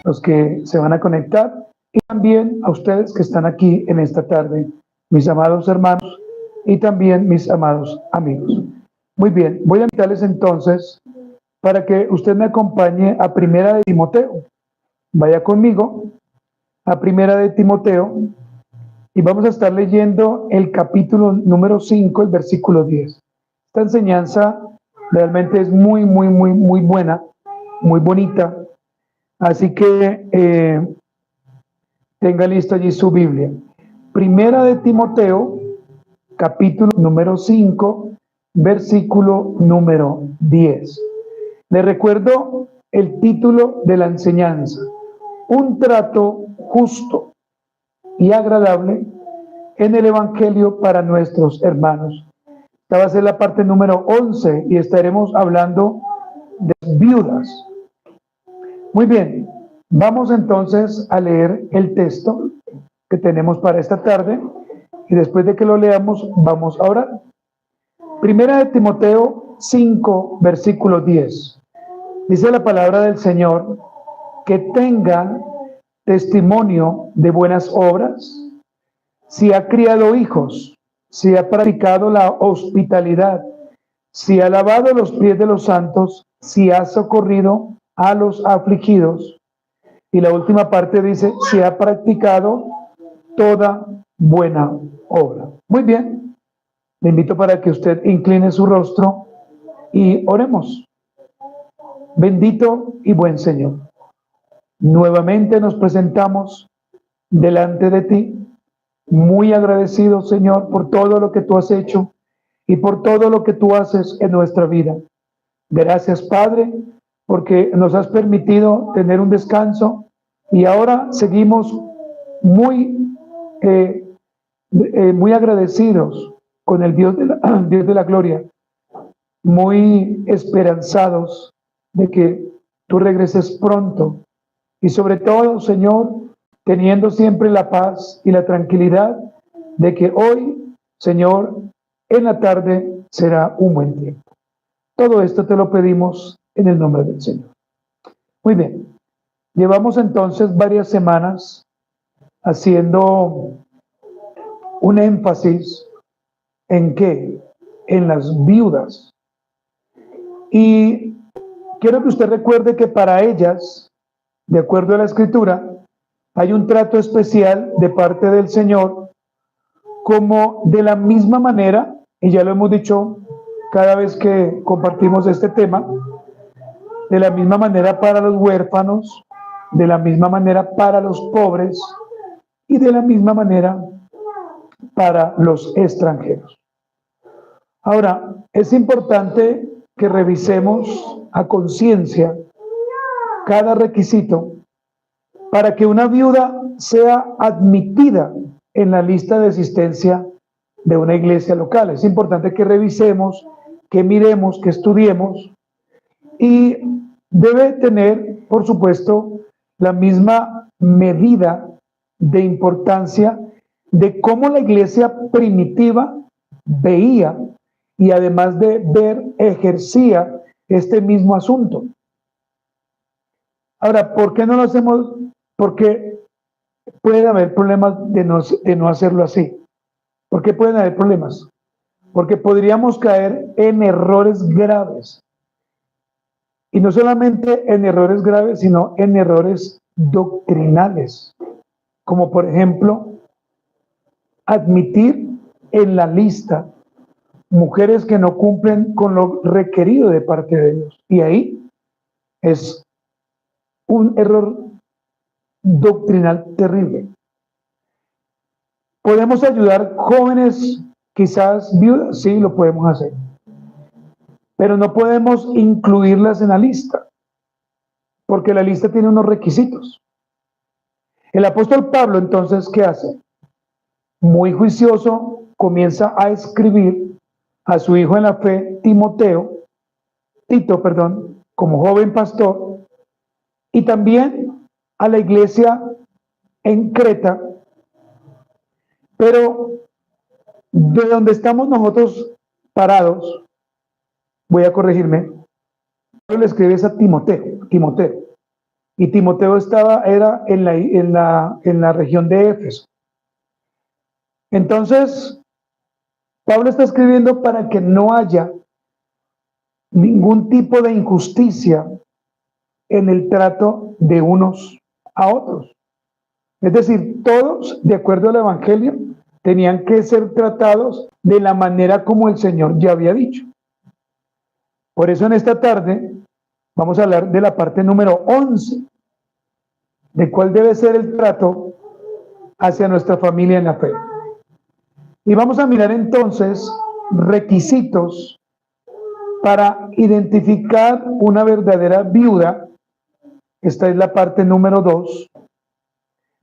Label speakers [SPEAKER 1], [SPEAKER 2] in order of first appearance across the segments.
[SPEAKER 1] los que se van a conectar y también a ustedes que están aquí en esta tarde, mis amados hermanos y también mis amados amigos. Muy bien, voy a invitarles entonces para que usted me acompañe a Primera de Timoteo. Vaya conmigo a Primera de Timoteo y vamos a estar leyendo el capítulo número 5, el versículo 10. Esta enseñanza realmente es muy buena, muy bonita. Así que tenga listo allí su Biblia. Primera de Timoteo, capítulo número 5, versículo número 10. Le recuerdo el título de la enseñanza: un trato justo y agradable en el Evangelio para nuestros hermanos. Esta va a ser la parte número 11 y estaremos hablando de viudas. Muy bien, vamos entonces a leer el texto que tenemos para esta tarde y después de que lo leamos vamos a orar. Primera de Timoteo 5, versículo 10. Dice la palabra del Señor: que tengan testimonio de buenas obras, si ha criado hijos, si ha practicado la hospitalidad, si ha lavado los pies de los santos, si ha socorrido a los afligidos. Y la última parte dice: si ha practicado toda buena obra. Muy bien, le invito para que usted incline su rostro y oremos. Bendito y buen Señor, nuevamente nos presentamos delante de ti, muy agradecidos, Señor, por todo lo que tú has hecho y por todo lo que tú haces en nuestra vida. Gracias, Padre, porque nos has permitido tener un descanso y ahora seguimos muy, muy agradecidos con el Dios Dios de la gloria, muy esperanzados de que tú regreses pronto y sobre todo, Señor, teniendo siempre la paz y la tranquilidad de que hoy, Señor, en la tarde será un buen tiempo. Todo esto te lo pedimos en el nombre del Señor. Muy bien, llevamos entonces varias semanas haciendo un énfasis en qué, en las viudas. Y quiero que usted recuerde que para ellas, de acuerdo a la Escritura, hay un trato especial de parte del Señor, como de la misma manera, y ya lo hemos dicho cada vez que compartimos este tema, de la misma manera para los huérfanos, de la misma manera para los pobres y de la misma manera para los extranjeros. Ahora, es importante que revisemos a conciencia cada requisito para que una viuda sea admitida en la lista de asistencia de una iglesia local. Es importante que revisemos, que miremos, que estudiemos, y debe tener, por supuesto, la misma medida de importancia de cómo la iglesia primitiva veía y además de ver, ejercía este mismo asunto. Ahora, ¿por qué no lo hacemos? Porque puede haber problemas de no hacerlo así. ¿Por qué pueden haber problemas? Porque podríamos caer en errores graves. Y no solamente en errores graves, sino en errores doctrinales. Como por ejemplo, admitir en la lista mujeres que no cumplen con lo requerido de parte de Dios. Y ahí es un error doctrinal terrible. ¿Podemos ayudar jóvenes, quizás viudas? Sí, lo podemos hacer. Pero no podemos incluirlas en la lista, porque la lista tiene unos requisitos. El apóstol Pablo, entonces, ¿qué hace? Muy juicioso, comienza a escribir a su hijo en la fe, Tito, como joven pastor, y también a la iglesia en Creta, pero de donde estamos nosotros parados, voy a corregirme, le escribes a Timoteo. y Timoteo era en la región de Éfeso. Entonces, Pablo está escribiendo para que no haya ningún tipo de injusticia en el trato de unos a otros. Es decir, todos, de acuerdo al Evangelio, tenían que ser tratados de la manera como el Señor ya había dicho. Por eso en esta tarde vamos a hablar de la parte número 11, de cuál debe ser el trato hacia nuestra familia en la fe. Y vamos a mirar entonces requisitos para identificar una verdadera viuda. Esta es la parte número 2.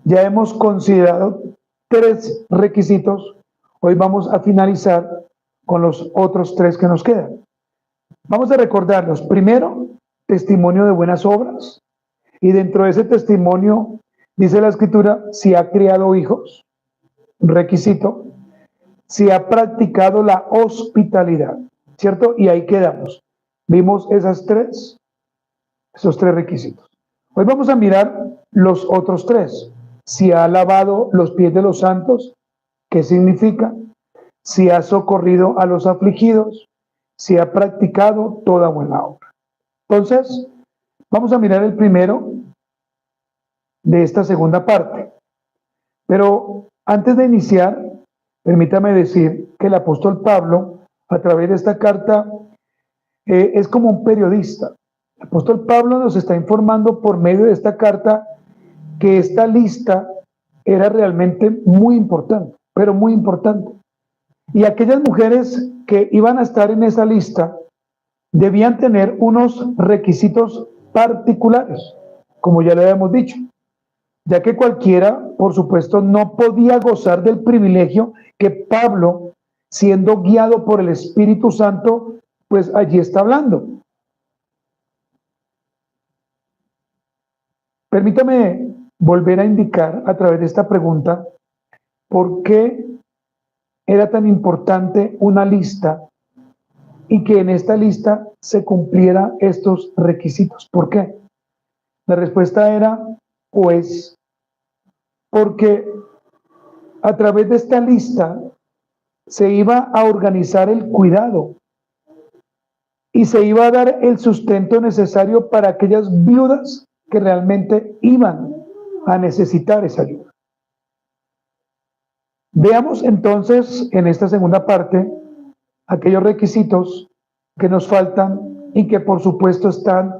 [SPEAKER 1] Ya hemos considerado 3 requisitos. Hoy vamos a finalizar con los otros 3 que nos quedan. Vamos a recordarlos. Primero, testimonio de buenas obras. Y dentro de ese testimonio, dice la Escritura, si ha criado hijos, requisito, si ha practicado la hospitalidad, ¿cierto? Y ahí quedamos. Vimos esos 3 requisitos. Hoy vamos a mirar los otros 3. Si ha lavado los pies de los santos, ¿qué significa? Si ha socorrido a los afligidos, si ha practicado toda buena obra. Entonces, vamos a mirar el primero de esta segunda parte. Pero antes de iniciar, permítame decir que el apóstol Pablo, a través de esta carta, es como un periodista. El apóstol Pablo nos está informando por medio de esta carta que esta lista era realmente muy importante, pero muy importante. Y aquellas mujeres que iban a estar en esa lista debían tener unos requisitos particulares, como ya le habíamos dicho, ya que cualquiera, por supuesto, no podía gozar del privilegio que Pablo, siendo guiado por el Espíritu Santo, pues allí está hablando. Permítame volver a indicar a través de esta pregunta por qué era tan importante una lista y que en esta lista se cumpliera estos requisitos. ¿Por qué? La respuesta era, pues, porque a través de esta lista se iba a organizar el cuidado y se iba a dar el sustento necesario para aquellas viudas que realmente iban a necesitar esa ayuda. Veamos entonces en esta segunda parte aquellos requisitos que nos faltan y que por supuesto están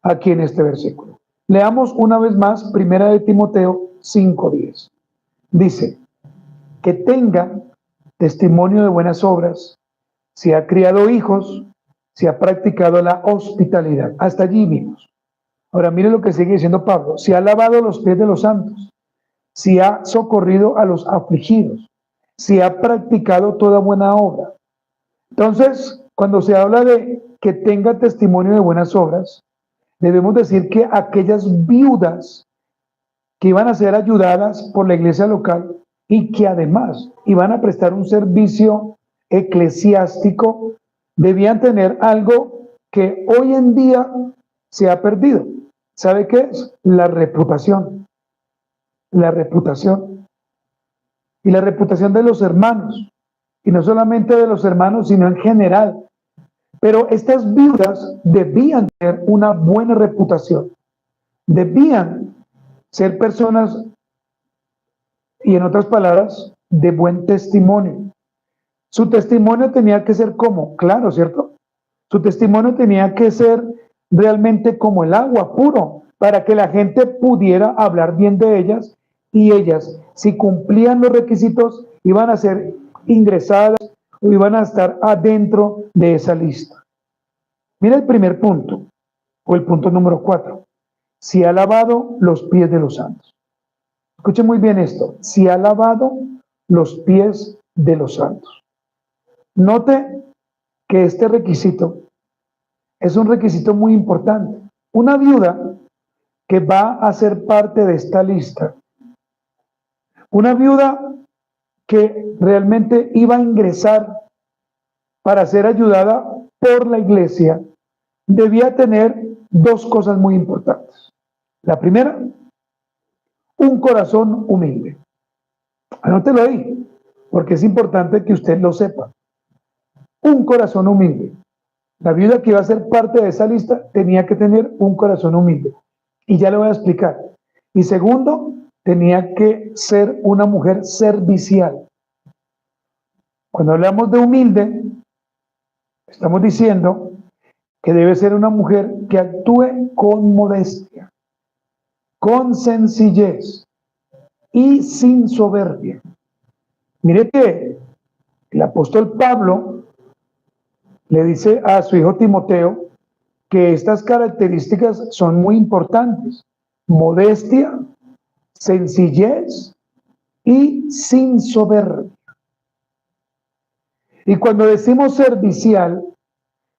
[SPEAKER 1] aquí en este versículo. Leamos una vez más Primera de Timoteo 5:10. Dice, que tenga testimonio de buenas obras, si ha criado hijos, si ha practicado la hospitalidad. Hasta allí vimos. Ahora mire lo que sigue diciendo Pablo, si ha lavado los pies de los santos, si ha socorrido a los afligidos, si ha practicado toda buena obra. Entonces, cuando se habla de que tenga testimonio de buenas obras, debemos decir que aquellas viudas que iban a ser ayudadas por la iglesia local y que además iban a prestar un servicio eclesiástico, debían tener algo que hoy en día se ha perdido. ¿Sabe qué es? La reputación. La reputación. Y la reputación de los hermanos. Y no solamente de los hermanos, sino en general. Pero estas viudas debían tener una buena reputación. Debían ser personas, y en otras palabras, de buen testimonio. Su testimonio tenía que ser como, claro, ¿cierto? Su testimonio tenía que ser realmente como el agua, puro, para que la gente pudiera hablar bien de ellas, y ellas, si cumplían los requisitos, iban a ser ingresadas o iban a estar adentro de esa lista. Mira el primer punto, o el punto número 4. Si ha lavado los pies de los santos. Escuche muy bien esto. Si ha lavado los pies de los santos. Note que este requisito es un requisito muy importante. Una viuda que va a ser parte de esta lista, una viuda que realmente iba a ingresar para ser ayudada por la iglesia, debía tener 2 cosas muy importantes. La primera, un corazón humilde. Anótelo ahí, porque es importante que usted lo sepa. Un corazón humilde. La viuda que iba a ser parte de esa lista tenía que tener un corazón humilde. Y ya le voy a explicar. Y segundo, tenía que ser una mujer servicial. Cuando hablamos de humilde, estamos diciendo que debe ser una mujer que actúe con modestia, con sencillez y sin soberbia. Mire que el apóstol Pablo le dice a su hijo Timoteo que estas características son muy importantes: modestia, sencillez y sin soberbia. Y cuando decimos servicial,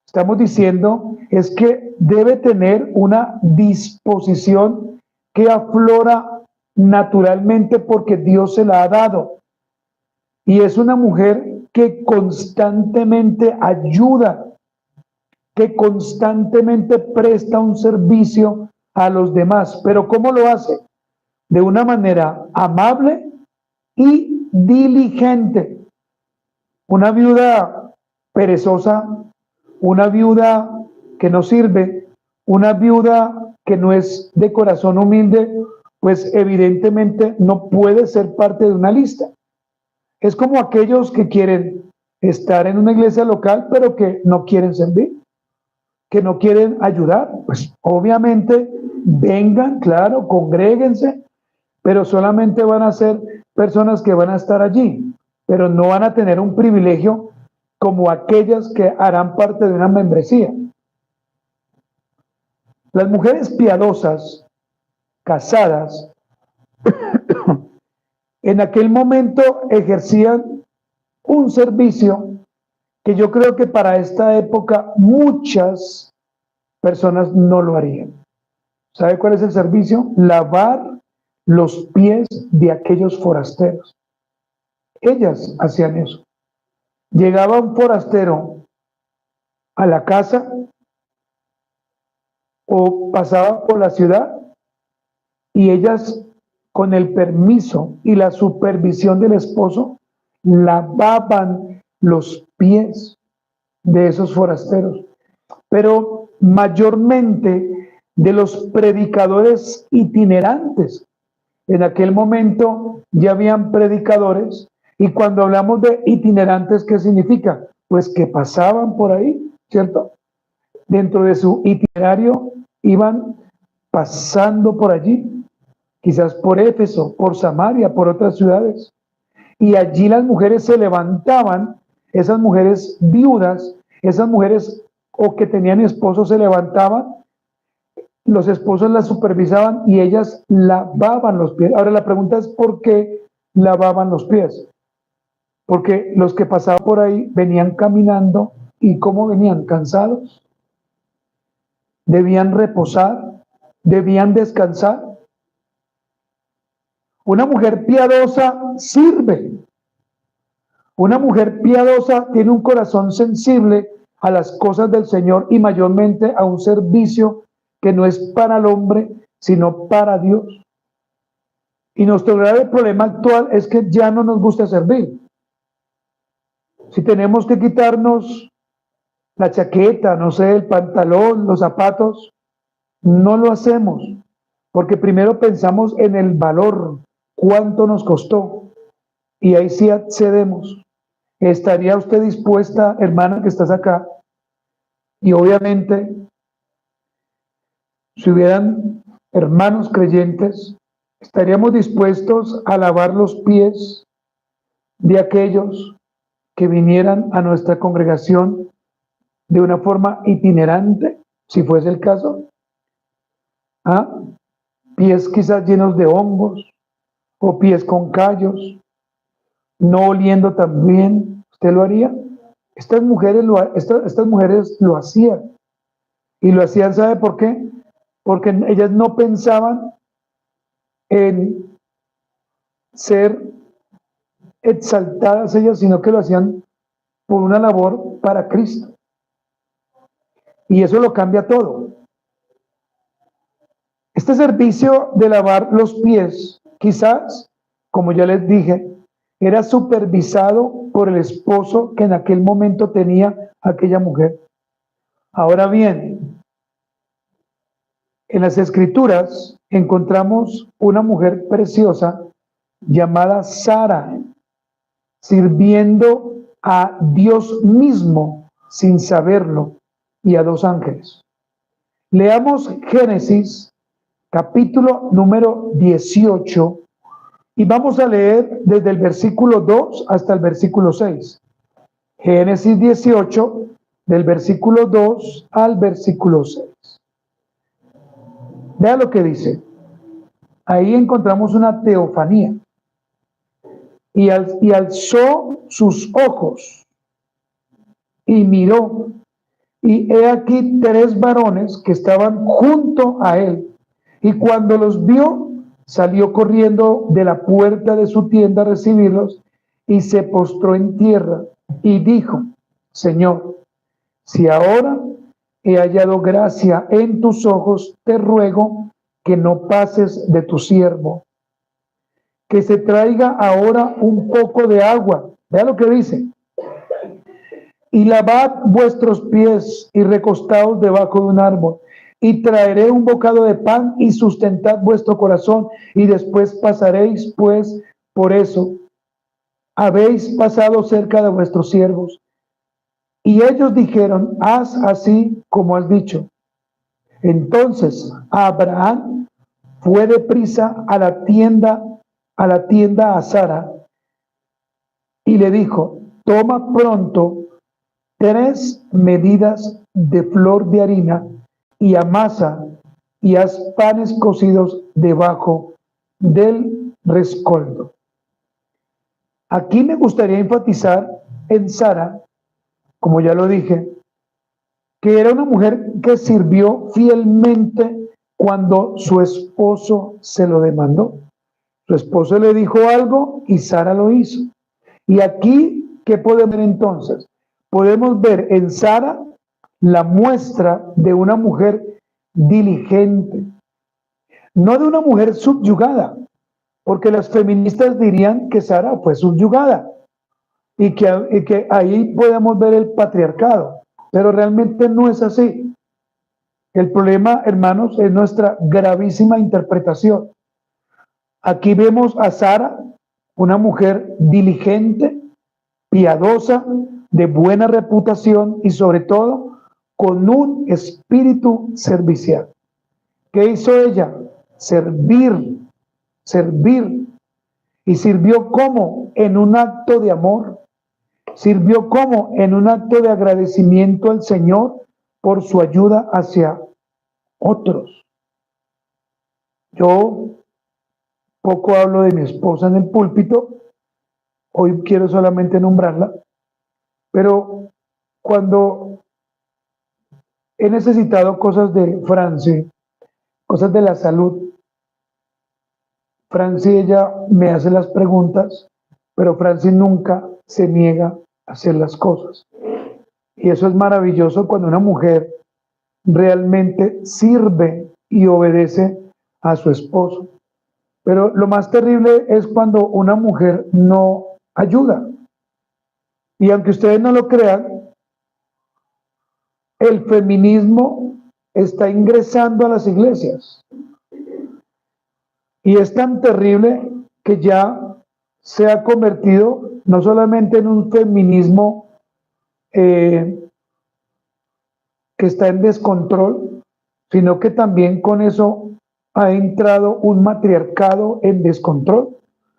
[SPEAKER 1] estamos diciendo es que debe tener una disposición que aflora naturalmente porque Dios se la ha dado. Y es una mujer que constantemente ayuda, que constantemente presta un servicio a los demás. Pero ¿cómo lo hace? De una manera amable y diligente. Una viuda perezosa, una viuda que no sirve, una viuda que no es de corazón humilde, pues evidentemente no puede ser parte de una lista. Es como aquellos que quieren estar en una iglesia local, pero que no quieren servir, que no quieren ayudar. Pues obviamente vengan, claro, congréguense, pero solamente van a ser personas que van a estar allí, pero no van a tener un privilegio como aquellas que harán parte de una membresía. Las mujeres piadosas, casadas, en aquel momento ejercían un servicio que yo creo que para esta época muchas personas no lo harían. ¿Sabe cuál es el servicio? Lavar los pies de aquellos forasteros. Ellas hacían eso. Llegaba un forastero a la casa o pasaba por la ciudad y ellas, con el permiso y la supervisión del esposo, lavaban los pies de esos forasteros. Pero mayormente de los predicadores itinerantes. En aquel momento ya habían predicadores, y cuando hablamos de itinerantes, ¿qué significa? Pues que pasaban por ahí, ¿cierto? Dentro de su itinerario iban pasando por allí, quizás por Éfeso, por Samaria, por otras ciudades. Y allí las mujeres se levantaban, esas mujeres viudas, esas mujeres o que tenían esposos se levantaban, los esposos las supervisaban y ellas lavaban los pies. Ahora la pregunta es ¿por qué lavaban los pies? Porque los que pasaban por ahí venían caminando y ¿cómo venían? Cansados. Debían reposar, debían descansar. Una mujer piadosa sirve. Una mujer piadosa tiene un corazón sensible a las cosas del Señor y mayormente a un servicio que no es para el hombre, sino para Dios. Y nuestro grave problema actual es que ya no nos gusta servir. Si tenemos que quitarnos la chaqueta, no sé, el pantalón, los zapatos, no lo hacemos, porque primero pensamos en el valor, cuánto nos costó, y ahí sí accedemos. ¿Estaría usted dispuesta, hermana que estás acá? Y obviamente, si hubieran hermanos creyentes, estaríamos dispuestos a lavar los pies de aquellos que vinieran a nuestra congregación de una forma itinerante, si fuese el caso. ¿Ah? Pies quizás llenos de hongos o pies con callos, no oliendo tan bien. ¿Usted lo haría? Estas mujeres lo hacían. Y lo hacían, ¿sabe por qué? Porque ellas no pensaban en ser exaltadas ellas, sino que lo hacían por una labor para Cristo. Y eso lo cambia todo. Este servicio de lavar los pies, quizás, como ya les dije, era supervisado por el esposo que en aquel momento tenía aquella mujer. Ahora bien, en las Escrituras encontramos una mujer preciosa llamada Sara, sirviendo a Dios mismo sin saberlo y a dos ángeles. Leamos Génesis capítulo número 18 y vamos a leer desde el versículo 2 hasta el versículo 6. Génesis 18, del versículo 2 al versículo 6. Vea lo que dice. Ahí encontramos una teofanía. Y alzó sus ojos y miró, y he aquí 3 varones que estaban junto a él. Y cuando los vio, salió corriendo de la puerta de su tienda a recibirlos y se postró en tierra y dijo: Señor, si ahora he hallado gracia en tus ojos, te ruego que no pases de tu siervo, que se traiga ahora un poco de agua. Vea lo que dice. Y lavad vuestros pies y recostaos debajo de un árbol, y traeré un bocado de pan y sustentad vuestro corazón, y después pasaréis, pues por eso habéis pasado cerca de vuestros siervos. Y ellos dijeron: haz así como has dicho. Entonces Abraham fue deprisa a la tienda a Sara, y le dijo: toma pronto 3 medidas de flor de harina y amasa y haz panes cocidos debajo del rescoldo. Aquí me gustaría enfatizar en Sara, como ya lo dije, que era una mujer que sirvió fielmente cuando su esposo se lo demandó. Su esposo le dijo algo y Sara lo hizo. Y aquí, ¿qué podemos ver entonces? Podemos ver en Sara la muestra de una mujer diligente, no de una mujer subyugada, porque las feministas dirían que Sara fue subyugada y que ahí podemos ver el patriarcado, pero realmente no es así. El problema, hermanos, es nuestra gravísima interpretación. Aquí vemos a Sara, una mujer diligente, piadosa, de buena reputación y sobre todo con un espíritu servicial. ¿Qué hizo ella? Servir. Y sirvió como en un acto de amor, sirvió como en un acto de agradecimiento al Señor por su ayuda hacia otros. Yo poco hablo de mi esposa en el púlpito, hoy quiero solamente nombrarla, pero cuando he necesitado cosas de Franci, cosas de la salud, Franci, ella me hace las preguntas, pero Franci nunca se niega a hacer las cosas. Y eso es maravilloso cuando una mujer realmente sirve y obedece a su esposo. Pero lo más terrible es cuando una mujer no ayuda. Y aunque ustedes no lo crean, el feminismo está ingresando a las iglesias. Y es tan terrible que ya se ha convertido no solamente en un feminismo que está en descontrol, sino que también con eso ha entrado un matriarcado en descontrol.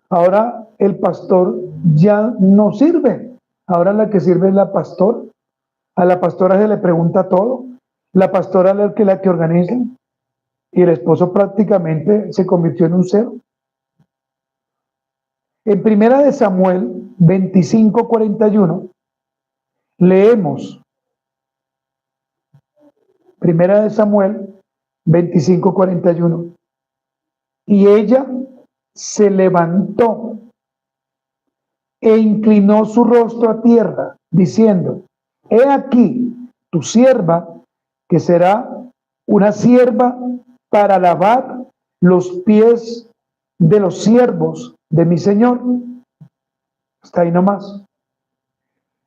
[SPEAKER 1] Ahora el pastor ya no sirve. Ahora la que sirve es la pastora. A la pastora se le pregunta todo. La pastora es la que organiza. Y el esposo prácticamente se convirtió en un cero. En Primera de Samuel 25:41 leemos, Primera de Samuel 25:41, y ella se levantó e inclinó su rostro a tierra, diciendo: he aquí tu sierva, que será una sierva para lavar los pies de los siervos de mi Señor. Hasta ahí nomás.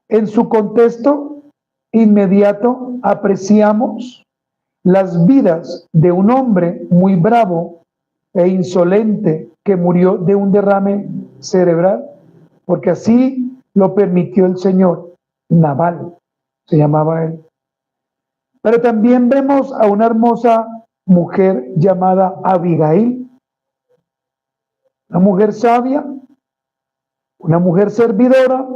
[SPEAKER 1] En su contexto inmediato apreciamos las vidas de un hombre muy bravo e insolente que murió de un derrame cerebral, porque así lo permitió el Señor. Nabal se llamaba él. Pero también vemos a una hermosa mujer llamada Abigail, una mujer sabia, una mujer servidora,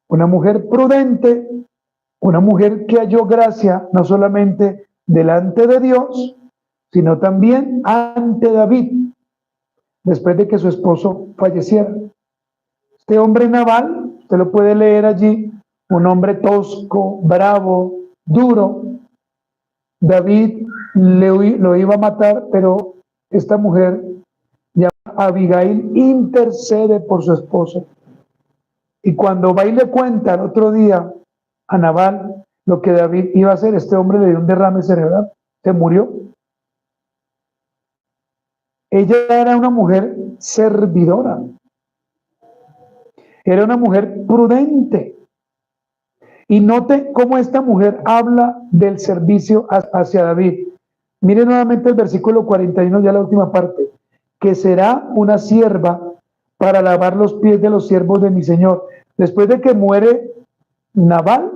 [SPEAKER 1] una mujer prudente, una mujer que halló gracia no solamente delante de Dios, sino también ante David, después de que su esposo falleciera. Este hombre Nabal, usted lo puede leer allí, un hombre tosco, bravo, duro. David lo iba a matar, pero esta mujer, llamada Abigail, intercede por su esposo. Y cuando va y le cuenta el otro día a Nabal lo que David iba a hacer, este hombre le dio un derrame cerebral, se murió. Ella era una mujer servidora, era una mujer prudente. Y note cómo esta mujer habla del servicio hacia David. Mire nuevamente el versículo 41, ya la última parte, que será una sierva para lavar los pies de los siervos de mi Señor. Después de que muere Nabal,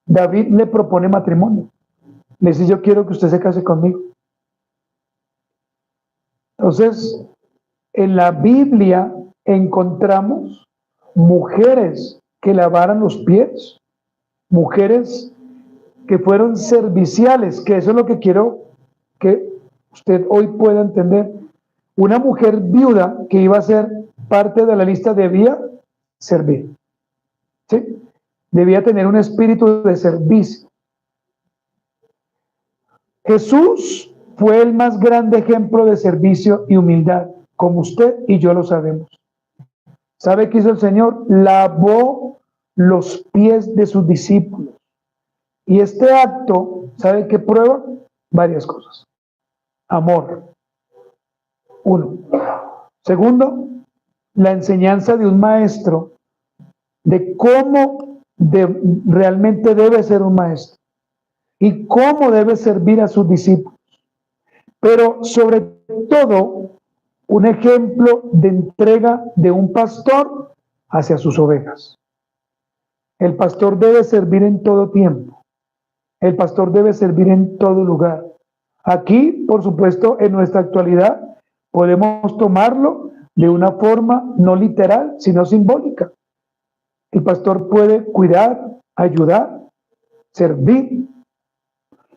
[SPEAKER 1] David le propone matrimonio. Le dice, yo quiero que usted se case conmigo. Entonces, en la Biblia encontramos mujeres que lavaran los pies, mujeres que fueron serviciales, que eso es lo que quiero que usted hoy pueda entender. Una mujer viuda que iba a ser parte de la lista debía servir, ¿sí? Debía tener un espíritu de servicio. Jesús fue el más grande ejemplo de servicio y humildad, como usted y yo lo sabemos. ¿Sabe qué hizo el Señor? Lavó los pies de sus discípulos. Y este acto, ¿sabe qué prueba? Varias cosas. Amor. Uno. Segundo, la enseñanza de un maestro de cómo realmente debe ser un maestro y cómo debe servir a sus discípulos. Pero sobre todo, un ejemplo de entrega de un pastor hacia sus ovejas. El pastor debe servir en todo tiempo. El pastor debe servir en todo lugar. Aquí, por supuesto, en nuestra actualidad, podemos tomarlo de una forma no literal, sino simbólica. El pastor puede cuidar, ayudar, servir.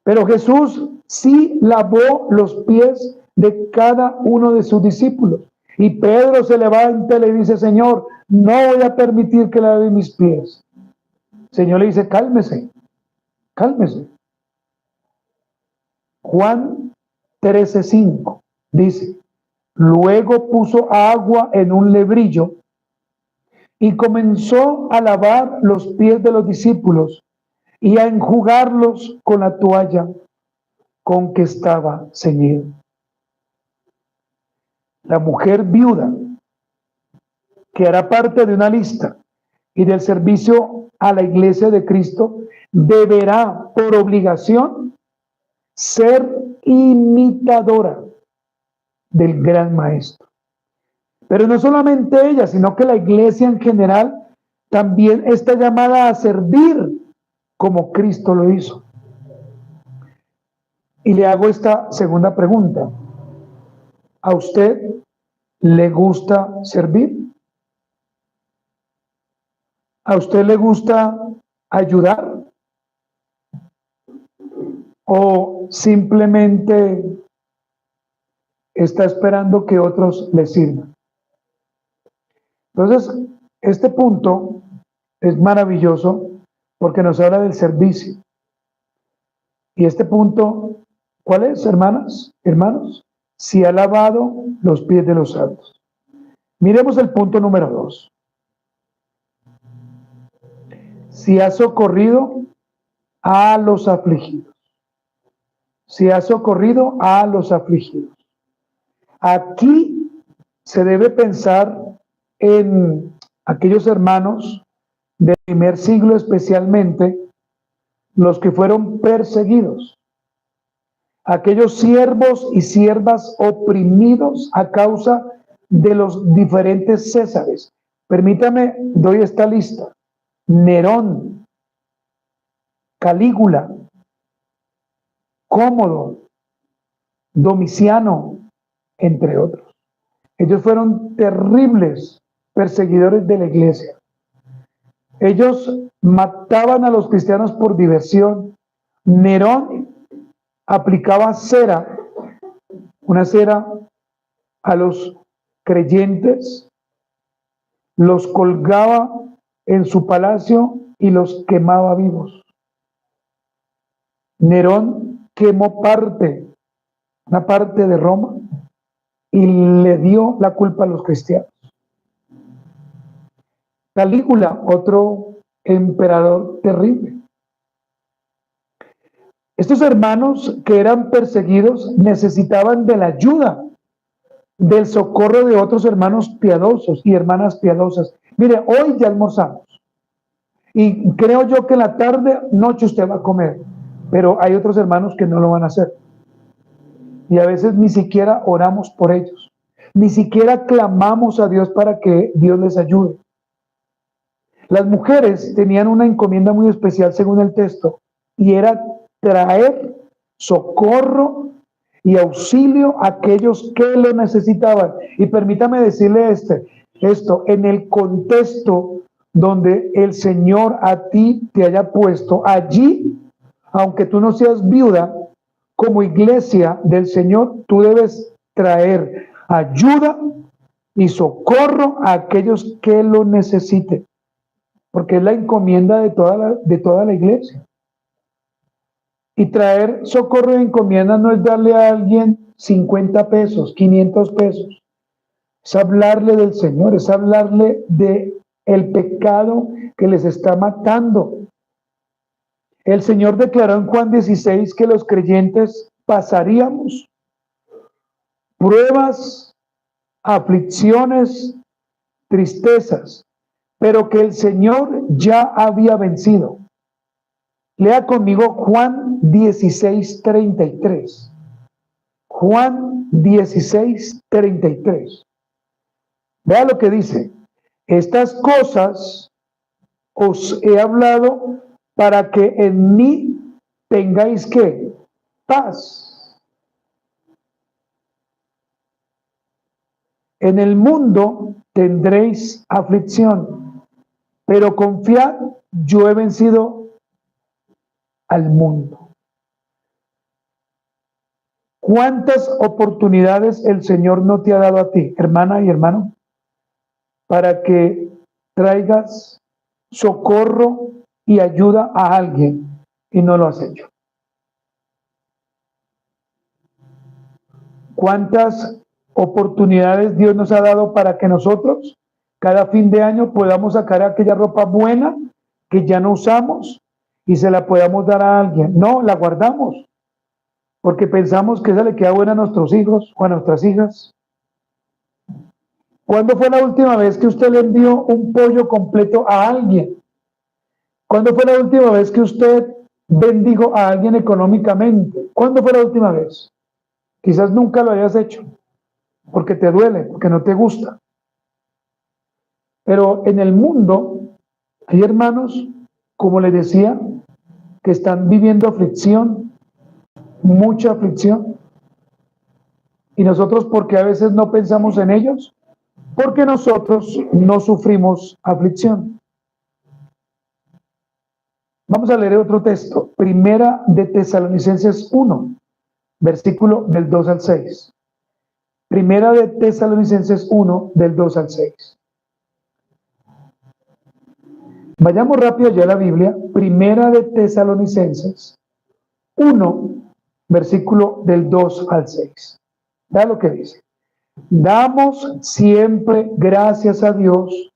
[SPEAKER 1] Pero Jesús sí lavó los pies de cada uno de sus discípulos. Y Pedro se levanta y le dice, Señor, no voy a permitir que lave mis pies. El Señor le dice, cálmese, cálmese. Juan 13:5 dice, luego puso agua en un lebrillo y comenzó a lavar los pies de los discípulos y a enjugarlos con la toalla con que estaba ceñido. La mujer viuda, que hará parte de una lista y del servicio a la iglesia de Cristo, deberá por obligación ser imitadora del gran maestro. Pero no solamente ella, sino que la iglesia en general también está llamada a servir como Cristo lo hizo. Y le hago esta segunda pregunta. ¿A usted le gusta servir? ¿A usted le gusta ayudar? ¿O simplemente está esperando que otros le sirvan? Entonces, este punto es maravilloso porque nos habla del servicio. Y este punto, ¿cuál es, hermanas, hermanos? Si ha lavado los pies de los santos. Miremos el punto número 2. Si ha socorrido a los afligidos. si ha socorrido a los afligidos. Aquí se debe pensar en aquellos hermanos del primer siglo, especialmente los que fueron perseguidos, aquellos siervos y siervas oprimidos a causa de los diferentes césares. Permítame, doy esta lista: Nerón, Calígula, Cómodo, Domiciano, entre otros. Ellos fueron terribles perseguidores de la iglesia. Ellos mataban a los cristianos por diversión. Nerón aplicaba cera, una cera a los creyentes, los colgaba en su palacio y los quemaba vivos. Nerón quemó una parte de Roma y le dio la culpa a los cristianos. Calígula, otro emperador terrible. Estos hermanos que eran perseguidos necesitaban de la ayuda, del socorro de otros hermanos piadosos y hermanas piadosas. Mire, hoy ya almorzamos y creo yo que en la tarde, noche usted va a comer, pero hay otros hermanos que no lo van a hacer. Y a veces ni siquiera oramos por ellos, ni siquiera clamamos a Dios para que Dios les ayude. Las mujeres tenían una encomienda muy especial según el texto, y era traer socorro y auxilio a aquellos que lo necesitaban. Y permítame decirle esto, en el contexto donde el Señor a ti te haya puesto, allí, aunque tú no seas viuda, como iglesia del Señor, tú debes traer ayuda y socorro a aquellos que lo necesiten, porque es la encomienda de toda la iglesia. Y traer socorro de encomienda no es darle a alguien 50 pesos, 500 pesos. Es hablarle del Señor, es hablarle de el pecado que les está matando. El Señor declaró en Juan 16 que los creyentes pasaríamos pruebas, aflicciones, tristezas, pero que el Señor ya había vencido. Lea conmigo Juan 16:33. Juan 16:33. Vea lo que dice: estas cosas os he hablado para que en mí tengáis ¿qué? Paz. En el mundo tendréis aflicción, pero confiad, yo he vencido al mundo. ¿Cuántas oportunidades el Señor no te ha dado a ti, hermana y hermano, para que traigas socorro y ayuda a alguien y no lo has hecho? ¿Cuántas oportunidades Dios nos ha dado para que nosotros cada fin de año podamos sacar aquella ropa buena que ya no usamos y se la podamos dar a alguien? No, la guardamos porque pensamos que esa le queda buena a nuestros hijos o a nuestras hijas. ¿Cuándo fue la última vez que usted le envió un pollo completo a alguien? ¿Cuándo fue la última vez que usted bendijo a alguien económicamente? ¿Cuándo fue la última vez? Quizás nunca lo hayas hecho, porque te duele, porque no te gusta. Pero en el mundo hay hermanos, como les decía, que están viviendo aflicción, mucha aflicción. Y nosotros, ¿por qué a veces no pensamos en ellos? Porque nosotros no sufrimos aflicción. Vamos a leer otro texto, Primera de Tesalonicenses 1, versículo del 2 al 6. Primera de Tesalonicenses 1, del 2 al 6. Vayamos rápido ya a la Biblia. Primera de Tesalonicenses 1, versículo del 2 al 6. Vea lo que dice. Damos siempre gracias a Dios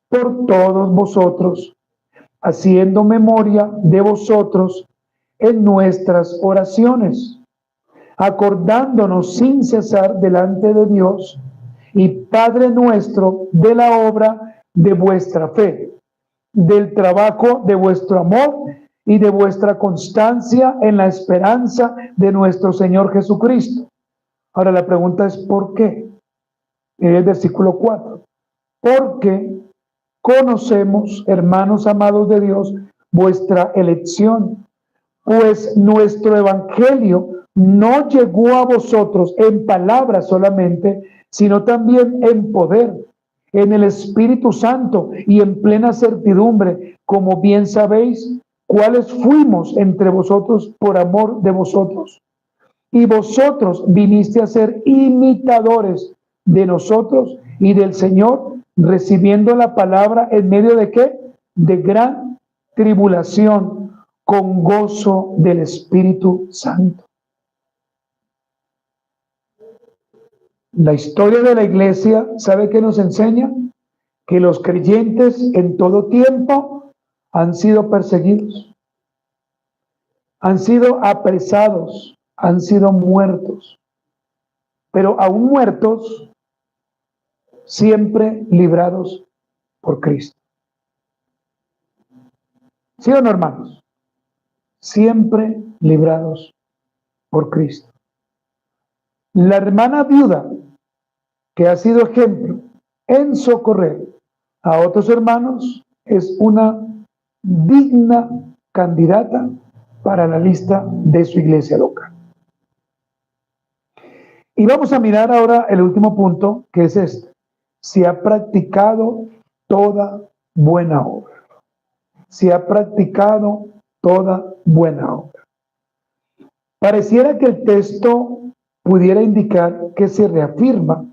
[SPEAKER 1] por todos vosotros, haciendo memoria de vosotros en nuestras oraciones, acordándonos sin cesar delante de Dios y Padre nuestro de la obra de vuestra fe, del trabajo de vuestro amor y de vuestra constancia en la esperanza de nuestro Señor Jesucristo. Ahora la pregunta es ¿por qué? En el versículo 4. Porque conocemos, hermanos amados de Dios, vuestra elección, pues nuestro evangelio no llegó a vosotros en palabras solamente, sino también en poder, en el Espíritu Santo y en plena certidumbre, como bien sabéis, cuáles fuimos entre vosotros por amor de vosotros. Y vosotros viniste a ser imitadores de nosotros y del Señor, recibiendo la palabra en medio de ¿qué? De gran tribulación, con gozo del Espíritu Santo. La historia de la iglesia, ¿sabe qué nos enseña? Que los creyentes en todo tiempo han sido perseguidos, han sido apresados, han sido muertos, pero aún muertos, siempre librados por Cristo. ¿Sí o no, hermanos? Siempre librados por Cristo. La hermana viuda, que ha sido ejemplo en socorrer a otros hermanos, es una digna candidata para la lista de su iglesia local. Y vamos a mirar ahora el último punto, que es este: si ha practicado toda buena obra. Si ha practicado toda buena obra. Pareciera que el texto pudiera indicar que se reafirma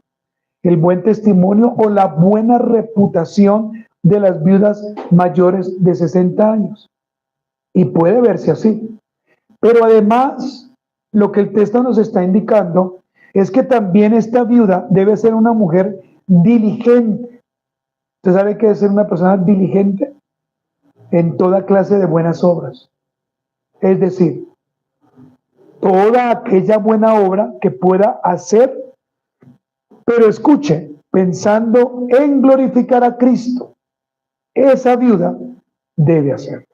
[SPEAKER 1] el buen testimonio o la buena reputación de las viudas mayores de 60 años. Y puede verse así. Pero además, lo que el texto nos está indicando es que también esta viuda debe ser una mujer diligente. ¿Usted sabe qué es ser una persona diligente? En toda clase de buenas obras. Es decir, toda aquella buena obra que pueda hacer, pero escuche, pensando en glorificar a Cristo, esa viuda debe hacerlo.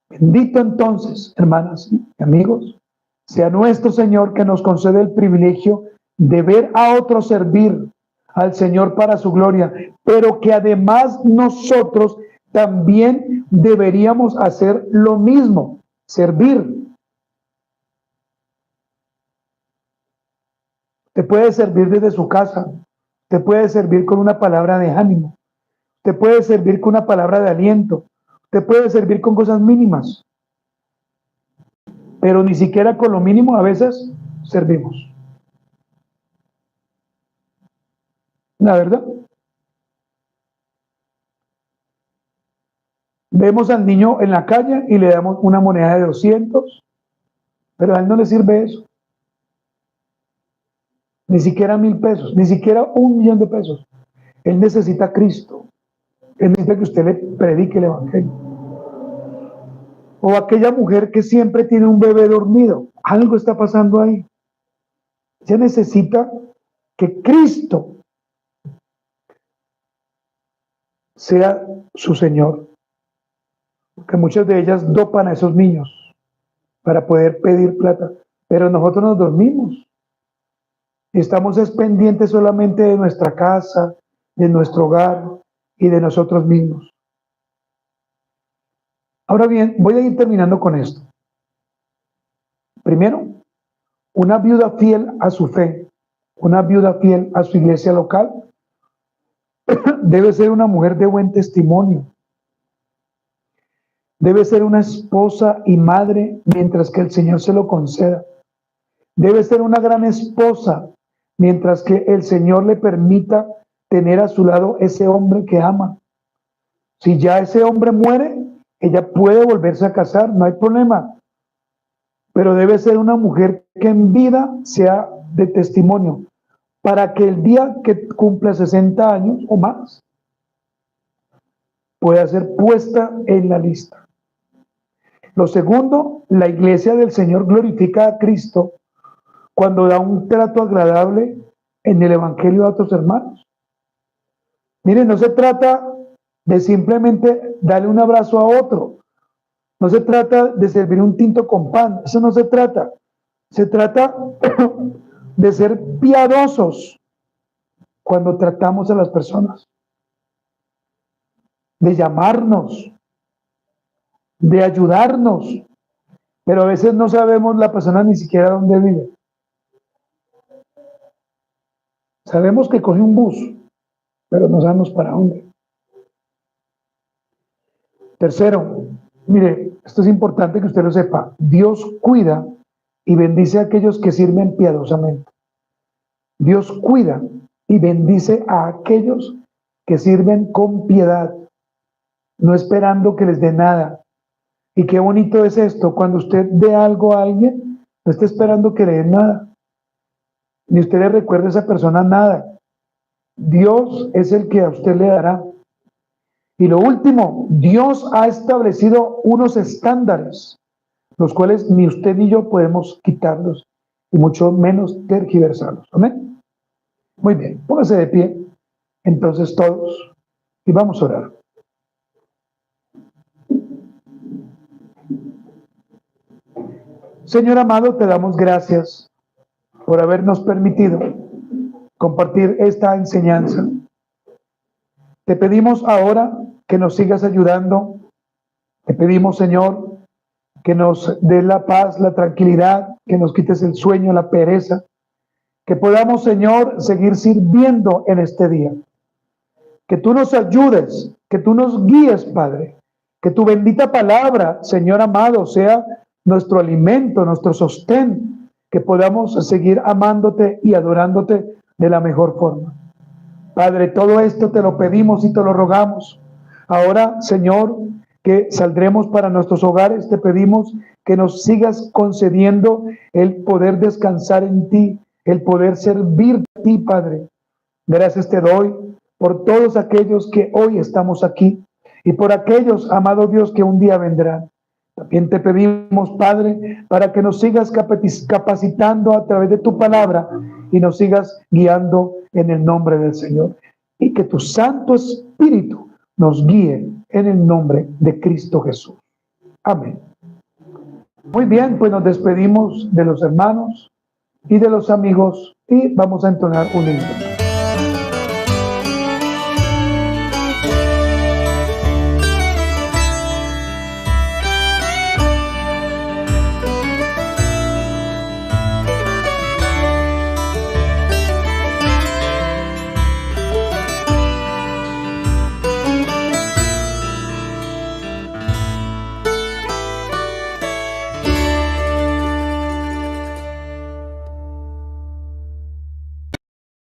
[SPEAKER 1] Bendito entonces, hermanas y amigos, sea nuestro Señor que nos concede el privilegio de ver a otros servir al Señor para su gloria, pero que además nosotros también deberíamos hacer lo mismo, servir. Te puede servir desde su casa, te puede servir con una palabra de ánimo, te puede servir con una palabra de aliento, te puede servir con cosas mínimas, pero ni siquiera con lo mínimo a veces servimos. La verdad. Vemos al niño en la calle y le damos una moneda de 200, pero a él no le sirve eso. Ni siquiera 1.000 pesos, ni siquiera 1.000.000 de pesos. Él necesita a Cristo. Él necesita que usted le predique el evangelio. O aquella mujer que siempre tiene un bebé dormido. Algo está pasando ahí. Ella necesita que Cristo sea su Señor. Porque muchas de ellas dopan a esos niños para poder pedir plata. Pero nosotros nos dormimos. Y estamos pendientes solamente de nuestra casa, de nuestro hogar y de nosotros mismos. Ahora bien, voy a ir terminando con esto. Primero, una viuda fiel a su fe, una viuda fiel a su iglesia local, debe ser una mujer de buen testimonio. Debe ser una esposa y madre mientras que el Señor se lo conceda. Debe ser una gran esposa mientras que el Señor le permita tener a su lado ese hombre que ama. Si ya ese hombre muere, ella puede volverse a casar, no hay problema. Pero debe ser una mujer que en vida sea de testimonio, para que el día que cumpla 60 años o más, pueda ser puesta en la lista. Lo segundo, la iglesia del Señor glorifica a Cristo cuando da un trato agradable en el evangelio a otros hermanos. Miren, no se trata de simplemente darle un abrazo a otro. No se trata de servir un tinto con pan. Eso no se trata. Se trata de ser piadosos cuando tratamos a las personas. De llamarnos, de ayudarnos. Pero a veces no sabemos la persona ni siquiera dónde vive. Sabemos que coge un bus, pero no sabemos para dónde. Tercero, mire, esto es importante que usted lo sepa. Dios cuida y bendice a aquellos que sirven piadosamente. Dios cuida y bendice a aquellos que sirven con piedad, no esperando que les dé nada. Y qué bonito es esto, cuando usted dé algo a alguien, no está esperando que le den nada, ni usted le recuerde a esa persona nada. Dios es el que a usted le dará. Y lo último, Dios ha establecido unos estándares, los cuales ni usted ni yo podemos quitarlos, y mucho menos tergiversarlos. ¿Amén? Muy bien, póngase de pie, entonces todos, y vamos a orar. Señor amado, te damos gracias por habernos permitido compartir esta enseñanza. Te pedimos ahora que nos sigas ayudando. Te pedimos, Señor, que nos des la paz, la tranquilidad, que nos quites el sueño, la pereza, que podamos, Señor, seguir sirviendo en este día. Que tú nos ayudes, que tú nos guíes, Padre. Que tu bendita palabra, Señor amado, sea nuestro alimento, nuestro sostén, que podamos seguir amándote y adorándote de la mejor forma. Padre, todo esto te lo pedimos y te lo rogamos. Ahora, Señor, que saldremos para nuestros hogares, te pedimos que nos sigas concediendo el poder descansar en ti, el poder servir a ti, Padre. Gracias te doy por todos aquellos que hoy estamos aquí y por aquellos, amado Dios, que un día vendrán. También te pedimos, Padre, para que nos sigas capacitando a través de tu palabra y nos sigas guiando en el nombre del Señor. Y que tu Santo Espíritu nos guíe en el nombre de Cristo Jesús. Amén. Muy bien, pues nos despedimos de los hermanos y de los amigos y vamos a entonar un himno.